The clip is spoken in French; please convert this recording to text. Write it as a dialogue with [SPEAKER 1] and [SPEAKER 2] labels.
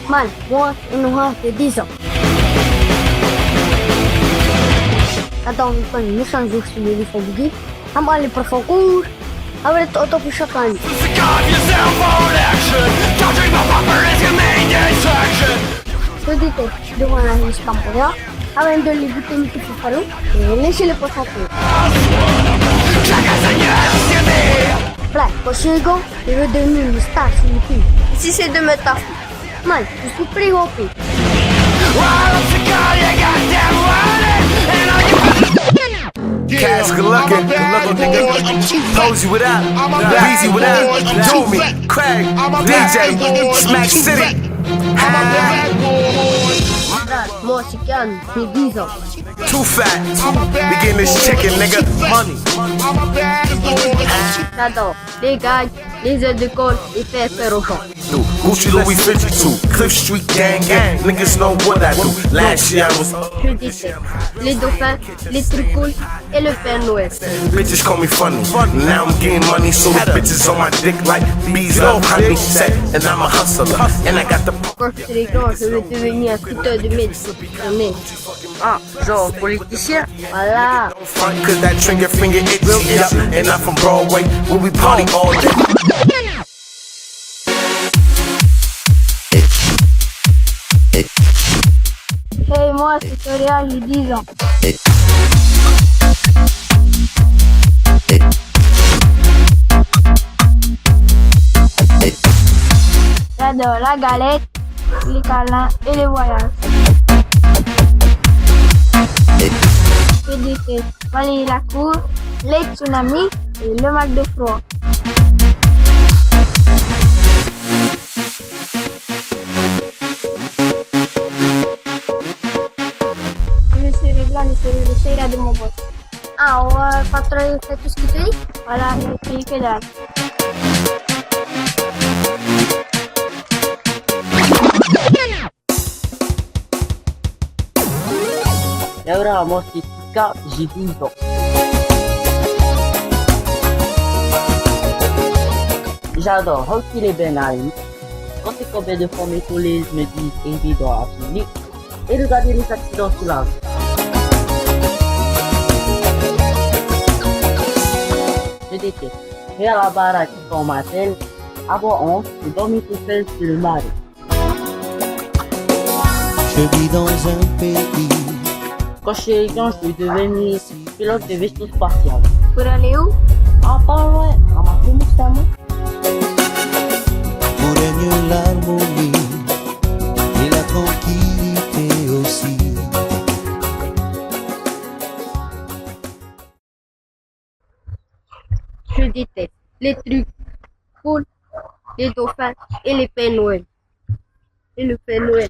[SPEAKER 1] Man, moi, Noah de 10 ans. Quand on fait une méchante jour sur l'éléphant bougie, on va aller pour son cours, on va être auto pour chaque année. Je dis que devant la liste temporaire, avant de les bouter une petite falou, et laisser les potes en cours. Là, quand je suis égaux, je veux devenir une star sur le film. Si c'est de mettre ta fille. Man, je suis préoccupé.
[SPEAKER 2] Cash, good looking, nigga. Posey, what up? Weezy, what up? Doomie, Craig, DJ, Smack City.
[SPEAKER 1] Moi, c'est calme, j'ai 10 ans.
[SPEAKER 2] Too fat. We getting this chicken, nigga. Money.
[SPEAKER 1] J'adore les gags, les aides de colle, les faire faire au champ.
[SPEAKER 2] Gucci Louis 52, Cliff Street gang gang. Niggas know what I do. Last year I was.
[SPEAKER 1] Je déteste les dauphins, les trucs cool et le Père Noël.
[SPEAKER 2] Bitches call me funny. Now I'm getting money, so the bitches on my dick like bees on honey. Set, and I'm a hustler, and I got the.
[SPEAKER 1] Quand je serai grand, je vais devenir un scooter de médecine. Ah, genre politicien. Voilà.
[SPEAKER 2] Front cause that trigger finger itch. Yeah, and I'm from Broadway, where we party all day.
[SPEAKER 1] Hey, moi, c'est Toria, j'ai 10 ans. J'adore la galette, les câlins et les voyages. Je déteste balayer la cour, les tsunamis et le mal de froid. Je serai blanc et je serai de mon boss. Ah, on va pas trop faire tout ce que tu dis. Voilà, il n'y a que dalle.
[SPEAKER 3] Et ahora moi c'est Tika, j'ai 12 ans. J'adore Rocky les Ben Ali. Quand c'est combien de fois mes collègues me disent évident à finir et regarder les accidents sur la rue. Je déteste faire la baraque quand on m'appelle, avoir honte et dormir tout seul sur le mari.
[SPEAKER 4] Je vis dans un pays.
[SPEAKER 3] Quand je suis grand, je vais devenir pilote de vaisseau spatial.
[SPEAKER 1] Pour aller où?
[SPEAKER 3] Ah, pas loin, à ma famille, ça moi.
[SPEAKER 4] Où règne l'harmonie et la tranquillité aussi.
[SPEAKER 1] Je déteste les trucs cool, les dauphins et les Pères Noël. Et le Père Noël.